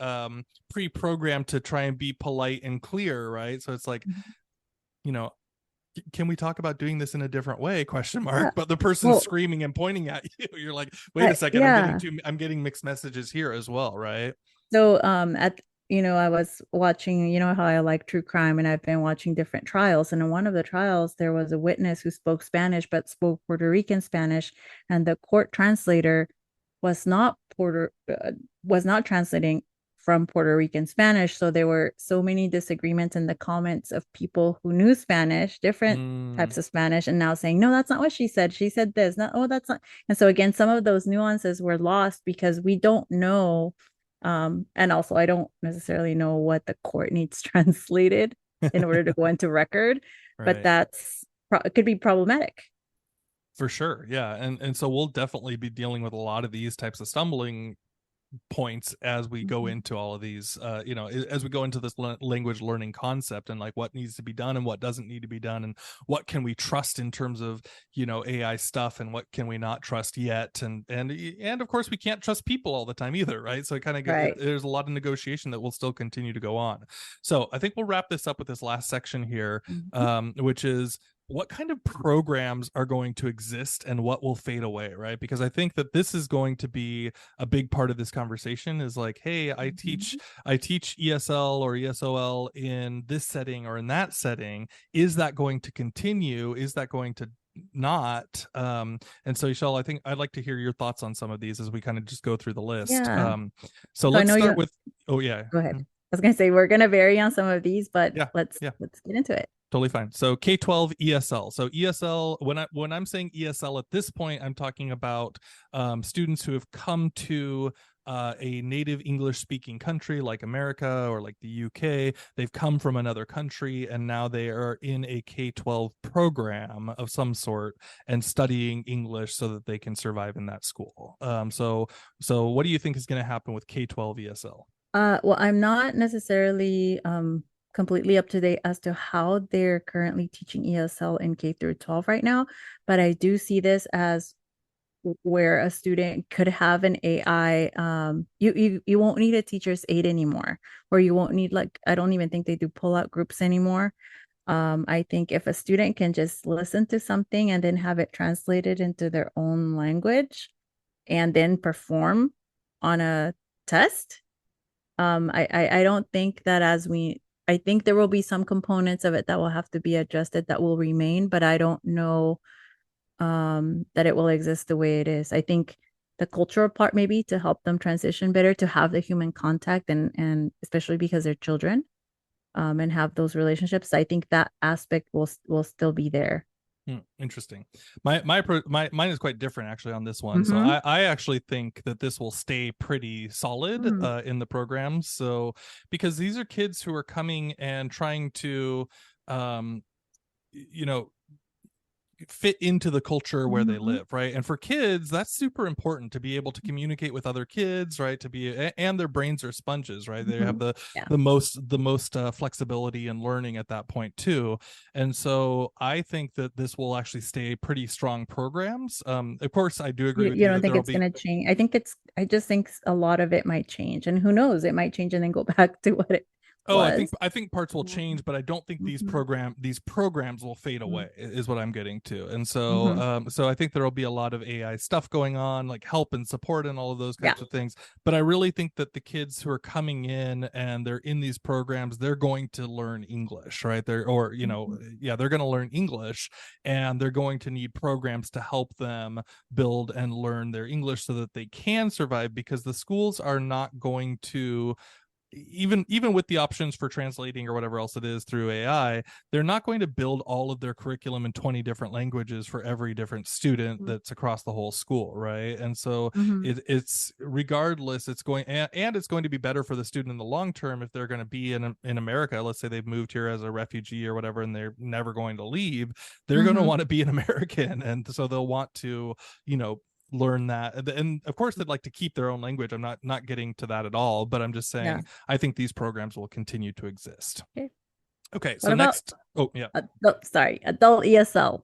pre-programmed to try and be polite and clear, right? So it's like, you know, can we talk about doing this in a different way, question Yeah. mark, but the person's Well, screaming and pointing at you, you're like, wait a second, yeah. I'm getting mixed messages here as well, right? So at I was watching, how I like true crime, and I've been watching different trials. And in one of the trials, there was a witness who spoke Spanish but spoke Puerto Rican Spanish, and the court translator was not was not translating from Puerto Rican Spanish. So there were so many disagreements in the comments of people who knew Spanish, different Mm, types of Spanish, and now saying, no, that's not what she said. She said this. No, oh, that's not. And so again, some of those nuances were lost because we don't know, and also I don't necessarily know what the court needs translated in order to go into record, but right. that's it could be problematic. For sure. Yeah. And so we'll definitely be dealing with a lot of these types of stumbling points as we go into all of these, as we go into this language learning concept, and like what needs to be done and what doesn't need to be done, and what can we trust in terms of, AI stuff, and what can we not trust yet, and of course we can't trust people all the time either, right? So it kind of Right. there's a lot of negotiation that will still continue to go on. So I think we'll wrap this up with this last section here, Mhm. which is what kind of programs are going to exist and what will fade away, right? Because I think that this is going to be a big part of this conversation, is like, hey, Mhm. I teach ESL or ESOL in this setting or in that setting. Is that going to continue? Is that going to not? And so, Michelle, I think I'd like to hear your thoughts on some of these as we kind of just go through the list. Yeah. So So I let's know start you with, oh yeah. go ahead. I was gonna say we're gonna vary on some of these, but Yeah. Yeah. let's get into it. Totally fine. So K-12 ESL. So ESL, when I'm saying ESL at this point, I'm talking about students who have come to a native English speaking country like America or like the UK. They've come from another country and now they are in a K-12 program of some sort and studying English so that they can survive in that school. So what do you think is going to happen with K-12 ESL? Well, I'm not necessarily completely up to date as to how they're currently teaching ESL in K through 12 right now, but I do see this as where a student could have an AI. You won't need a teacher's aide anymore, or you won't need, like, I don't even think they do pull-out groups anymore. I think if a student can just listen to something and then have it translated into their own language and then perform on a test, I don't think that I think there will be some components of it that will have to be adjusted that will remain, but I don't know that it will exist the way it is. I think the cultural part, maybe to help them transition better, to have the human contact, and especially because they're children, and have those relationships. I think that aspect will still be there. Interesting. Mine is quite different actually on this one. So Mm-hmm. I actually think that this will stay pretty solid Mm-hmm. in the program. So because these are kids who are coming and trying to um you know fit into the culture where they Mm-hmm. live, right? And for kids, that's super important to be able to communicate with other kids, right? And their brains are sponges, right? They Mm-hmm. have the Yeah. most flexibility in learning at that point too. And so I think that this will actually stay pretty strong programs. Of course, I do agree with You you don't that think there will it's be. going to change? I just think a lot of it might change, and who knows, it might change and then go back to what it Oh, I think was. I think parts will change, but I don't think Mm-hmm. these programs will fade away. Is what I'm getting to, and so Mm-hmm. so I think there will be a lot of AI stuff going on, like help and support and all of those Yeah. types of things. But I really think that the kids who are coming in and they're in these programs, they're going to learn English, right? Mm-hmm. Yeah, they're going to learn English, and they're going to need programs to help them build and learn their English so that they can survive, because the schools are not going to, even with the options for translating or whatever else it is through AI, they're not going to build all of their curriculum in 20 different languages for every different student that's across the whole school, right? And so Mm-hmm. it's regardless, it's going, and it's going to be better for the student in the long term if they're going to be in America. Let's say they've moved here as a refugee or whatever, and they're never going to leave. They're going to Mm-hmm. want to be an American, and so they'll want to, you know, learn that, and of course they'd like to keep their own language. I'm not getting to that at all, but I'm just Yeah. saying I think these programs will continue to exist. Okay. Okay, What so about next, oh yeah, adult ESL?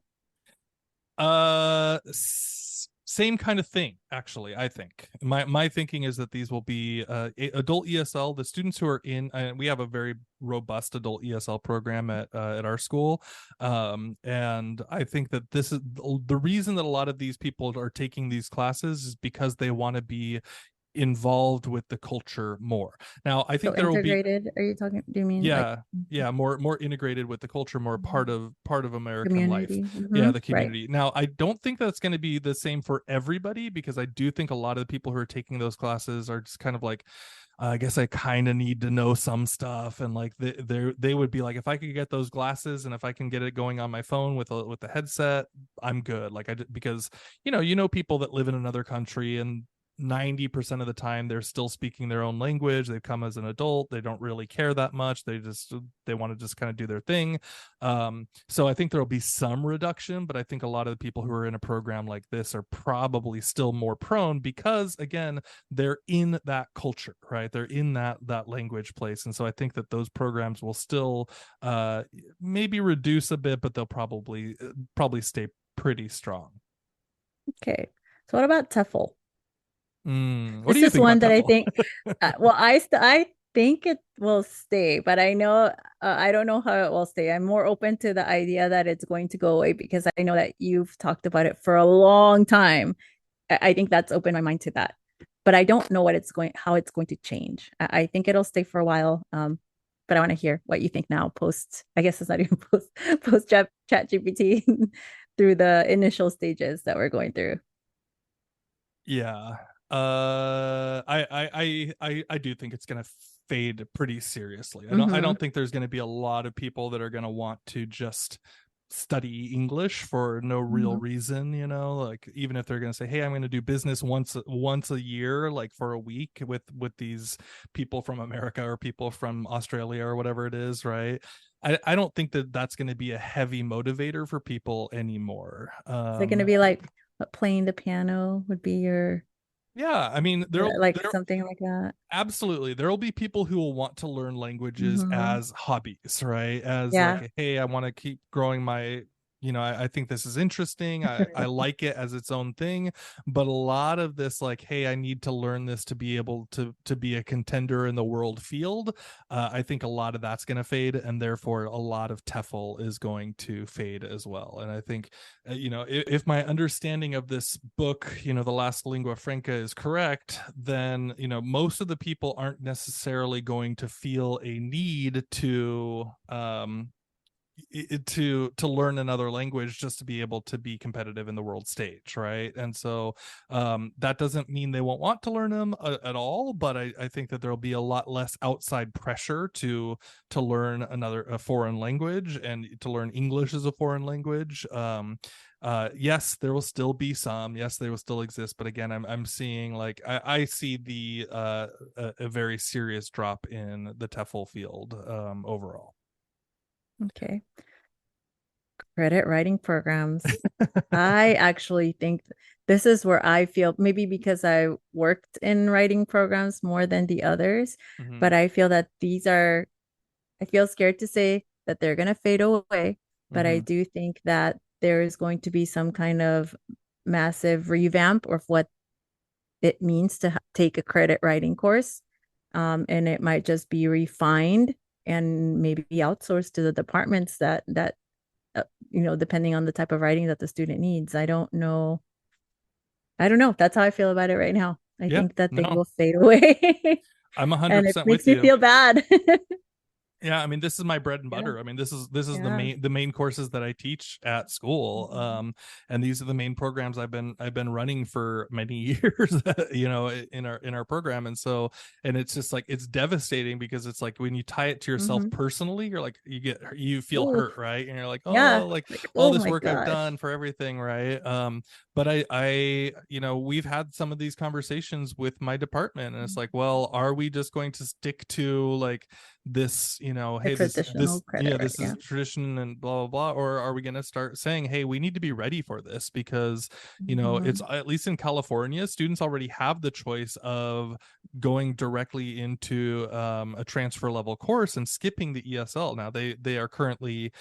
same kind of thing actually. I think my thinking is that these will be adult ESL. The students who are in, we have a very robust adult ESL program at our school, and I think that this is the reason that a lot of these people are taking these classes is because they want to be involved with the culture more. Now I So think there will be, integrated, are you talking, do you mean like yeah, yeah, more integrated with the culture, more part of American life. community? Yeah, Mm-hmm. the Right. community. Now I don't think that's going to be the same for everybody, because I do think a lot of the people who are taking those classes are just kind of like, I guess I kind of need to know some stuff, and like they would be like, if I could get those glasses and if I can get it going on my phone with the headset, I'm good. Like because people that live in another country, and 90% of the time they're still speaking their own language. They've come as an adult, they don't really care that much, they want to just kind of do their thing. So I think there'll be some reduction, but I think a lot of the people who are in a program like this are probably still more prone, because again, they're in that culture, right? They're in that language place. And so I think that those programs will still maybe reduce a bit, but they'll probably stay pretty strong. Okay. So what about TEFL? What do This you is think one about that I TEFL? think, well, I think it will stay, but I know I don't know how it will stay. I'm more open to the idea that it's going to go away because I know that you've talked about it for a long time. I think that's opened my mind to that, but I don't know how it's going to change. I think it'll stay for a while. But I want to hear what you think now. I guess it's not even post chat GPT through the initial stages that we're going through. Yeah. I do think it's gonna fade pretty seriously. I Mm-hmm. don't think there's gonna be a lot of people that are gonna want to just study English for no real Mm-hmm. reason, like even if they're going to say, hey, I'm going to do business once a year, like for a week with these people from America or people from Australia or whatever it is, right? I don't think that that's going to be a heavy motivator for people anymore. Is it going to be like what, playing the piano would be your Yeah, I mean, like something like that? absolutely there will be people who will want to learn languages Mm-hmm. as hobbies, right? As Yeah. like, hey, I want to keep growing my, I think this is interesting. I like it as its own thing. But a lot of this, like, hey, I need to learn this to be able to be a contender in the world field. I think a lot of that's going to fade, and therefore a lot of TEFL is going to fade as well. And I think, if my understanding of this book, the last lingua franca, is correct, then most of the people aren't necessarily going to feel a need to learn another language just to be able to be competitive in the world stage, right? And so that doesn't mean they won't want to learn them at all, but I think that there'll be a lot less outside pressure to learn a foreign language and to learn English as a foreign language. Yes, there will still be some, yes, they will still exist, but again, I'm seeing, like, I see a very serious drop in the TEFL field overall. Okay. Credit writing programs. I actually think this is where I feel maybe because I worked in writing programs more than the others, Mm-hmm. but I feel that I feel scared to say that they're going to fade away, but I Mm-hmm. do think that there is going to be some kind of massive revamp of what it means to take a credit writing course. And it might just be refined and maybe outsourced to the departments that depending on the type of writing that the student needs. I don't know. That's how I feel about it right now. I Yeah, think that they no, will fade away. I'm And it 100% makes with me you. feel bad. Yeah, I mean, this is my bread and Yeah. butter. I mean, this is the Yeah. main courses that I teach at school. Mhm. And these are the main programs I've been running for many years, in our program. And so, and it's just like, it's devastating, because it's like when you tie it to yourself Mhm. personally, you're like, you feel hurt, Oof. right? And you're like, Yeah. oh, like Like, all oh this my work I've gosh. done for everything, right? But we've had some of these conversations with my department, and it's like, well, are we just going to stick to, like, this, The hey, traditional credit, right? this is Yeah. tradition and blah blah blah, or are we going to start saying, hey, we need to be ready for this? Because it's, Mhm. at least in California, students already have the choice of going directly into a transfer level course and skipping the ESL. Now they are currently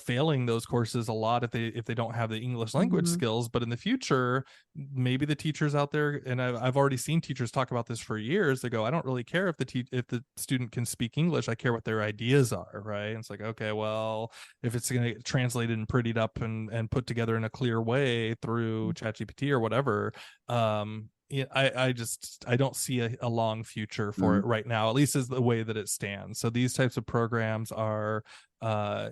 failing those courses a lot if they don't have the English language Mhm. skills, but in the future, maybe the teachers out there, and I've already seen teachers talk about this for years, they go, I don't really care if the student can speak English, I care what their ideas are, right? And it's like, okay, well, if it's going to get translated and prettied up and put together in a clear way through ChatGPT or whatever, yeah, I don't see a long future for Mhm. it right now, at least as the way that it stands. So these types of programs are, my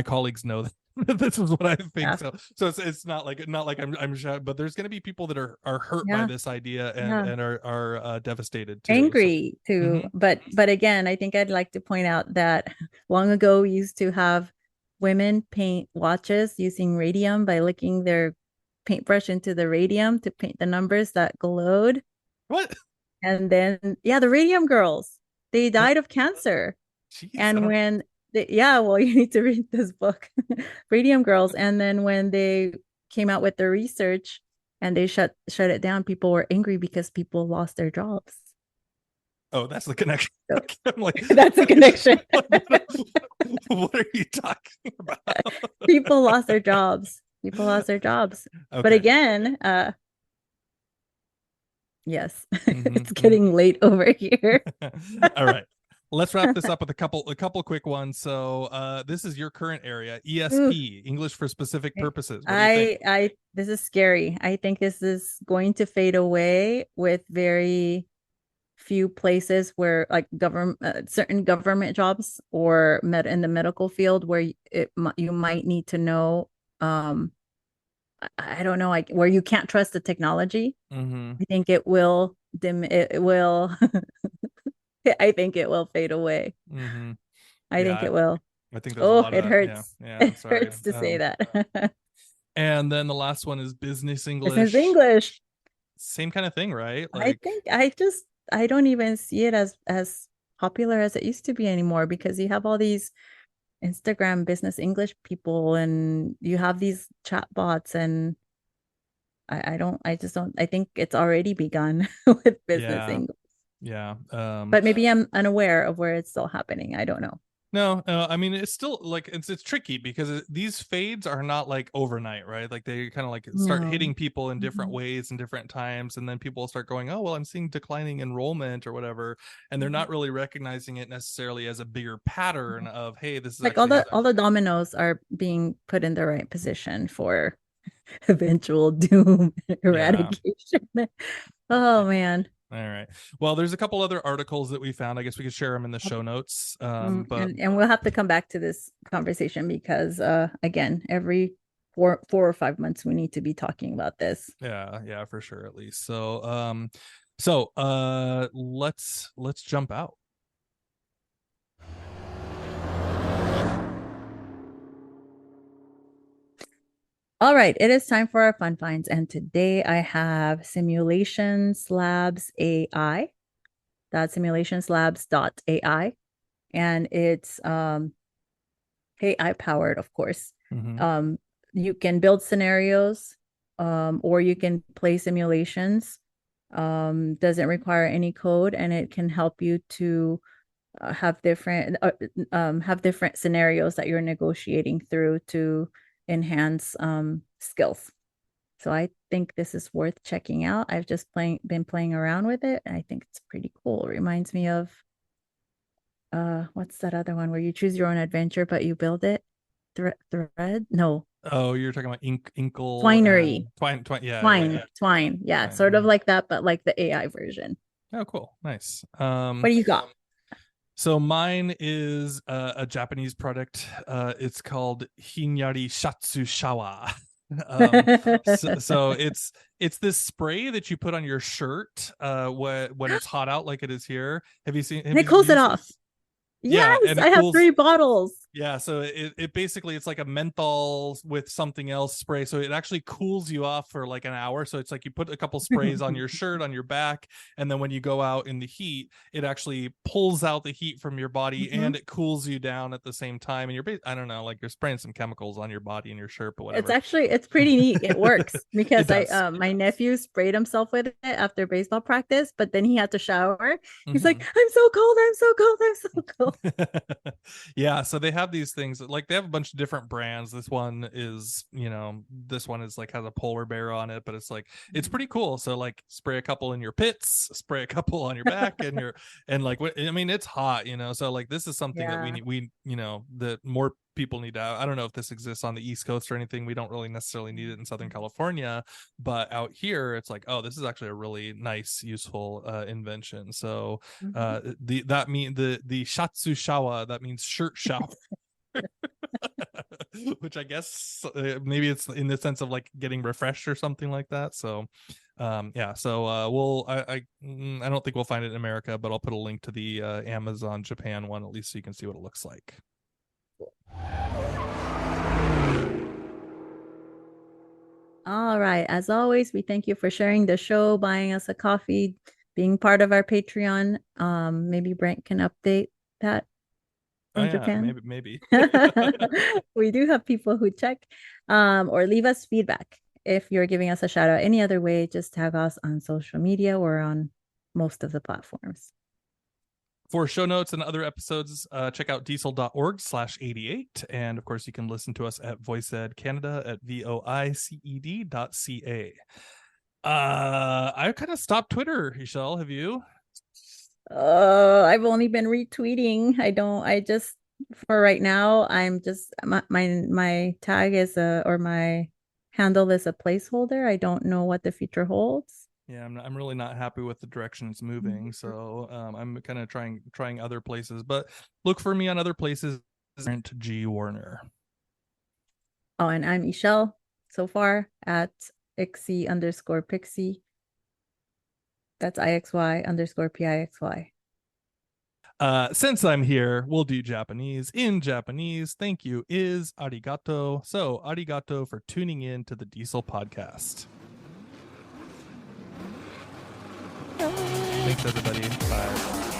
colleagues know that this is what I think. Yeah. So it's not like I'm shy, but there's going to be people that are hurt by Yeah. this idea and Yeah. and are devastated too. So, Angry too. mhm. But again, I think I'd like to point out that long ago we used to have women paint watches using radium by licking their paintbrush into the radium to paint the numbers that glowed. What? And then, yeah, the radium girls, they died of cancer. Jeez, I And don't. when yeah, well, you need to read this book, Radium Girls. And then when they came out with the research and they shut it down, people were angry because people lost their jobs. Oh, that's the connection. So I'm like, that's a connection. what are you talking about? People lost their jobs. People lost their jobs. But Okay. again, yes, it's Mm-hmm. getting late over here. All right. Let's wrap this up with a couple quick ones. So this is your current area, Ooh, ESP, English for specific purposes. What do you think? this is scary. I think this is going to fade away with very few places where like government certain government jobs or in the medical field where you might need to know um I don't know, like where you can't trust the technology. Mm-hmm. I think it will I think it will fade away. Mm-hmm. I think Yeah, it will. I think there's a Oh, lot of it that. Yeah. hurts. Yeah. I'm It sorry. hurts to say that. And then the last one is business Business English. English. Same kind of thing, right? I Like, think I don't even see it as popular as it used to be anymore because you have all these Instagram business English people and you have these chat bots and I just don't I think it's already begun with business yeah, English. yeah. But maybe I'm unaware of where it's still happening. I don't know. No, I mean it's still like it's tricky because these fades are not like overnight, right? Like they kind of like start No. hitting people in different Mhm. ways and different times, and then people start going, "Oh, well, I'm seeing declining enrollment or whatever," and they're Mhm. not really recognizing it necessarily as a bigger pattern of, "Hey, this is Like actually all the dominoes are being put in the right position for eventual doom yeah." eradication. Oh man. All right. Well, there's a couple other articles that we found. I guess we could share them in the show notes. But And we'll have to come back to this conversation because again, every 4 or 5 months we need to be talking about this. yeah, yeah, for sure, at least. So let's jump out. All right, it is time for our fun finds. And today I have Simulation Slabs AI. That's simulationslabs.ai. And it's AI powered, of course. Mm-hmm. Um, you can build scenarios or you can play simulations. Doesn't require any code and it can help you to have different scenarios that you're negotiating through to enhance skills. So I think this is worth checking out. I've just been playing around with it, and I think it's pretty cool. It reminds me of what's that other one where you choose your own adventure but you build it? Thread? No, Oh, you're talking about Inkle and Twinery. Twine. Yeah, yeah, yeah. Twine. Yeah, Twine. sort of Mhm. like that, but like the AI version. Oh, cool, nice. What do you got? So mine is a Japanese product. It's called Hinyari Shatsu Shawa. So it's this spray that you put on your shirt when it's hot out, like it is here. Have you seen? And Have it you cools it used off. this? Yeah, Yes, and I it have cools. 3 bottles. Yeah, so it basically it's like a menthol with something else spray. So it actually cools you off for like an hour. So it's like you put a couple sprays on your shirt, on your back, and then when you go out in the heat, it actually pulls out the heat from your body Mhm. and it cools you down at the same time. And I don't know, like you're spraying some chemicals on your body and your shirt, but whatever. It's pretty neat. It works It because I does. my nephew sprayed himself with it after baseball practice, but then he had to shower. He's like, Mhm. I'm so cold, I'm so cold, I'm so cold. Yeah, so they have these things like they have a bunch of different brands. This one is like has a polar bear on it, but it's like it's pretty cool. So like spray a couple in your pits, spray a couple on your back and like what I mean it's hot, so like this is something that Yeah. that more people need to have. I don't know if this exists on the East Coast or anything. We don't really necessarily need it in Southern California, but out here it's like, oh, this is actually a really nice, useful invention. So Mhm. the shatsu shawa, that means shirt shower. Which I guess maybe it's in the sense of like getting refreshed or something like that. So yeah, so I don't think we'll find it in America, but I'll put a link to the Amazon Japan one at least so you can see what it looks like. All right. As always, we thank you for sharing the show, buying us a coffee, being part of our Patreon. Maybe Brent can update that Oh from yeah, Japan. maybe. We do have people who check or leave us feedback. If you're giving us a shout out any other way, just tag us on social media or on most of the platforms. For show notes and other episodes, check out diesel.org/88. And of course, you can listen to us at VoiceEd Canada at voiced.ca. I kind of stopped Twitter, Ixchell. Have you? I've only been retweeting. I just for right now, I'm just my tag is a or my handle is a placeholder. I don't know what the future holds. Yeah, I'm really not happy with the direction it's moving. So I'm kind of trying other places, but look for me on other places. Brent G. Warner. Oh, and I'm Ixchell so far at Ixy_Pixie. That's IXY_PIXY. Since I'm here, we'll do Japanese. In Japanese, thank you is arigato. So, arigato for tuning in to the Diesel podcast. Thanks, everybody. Bye.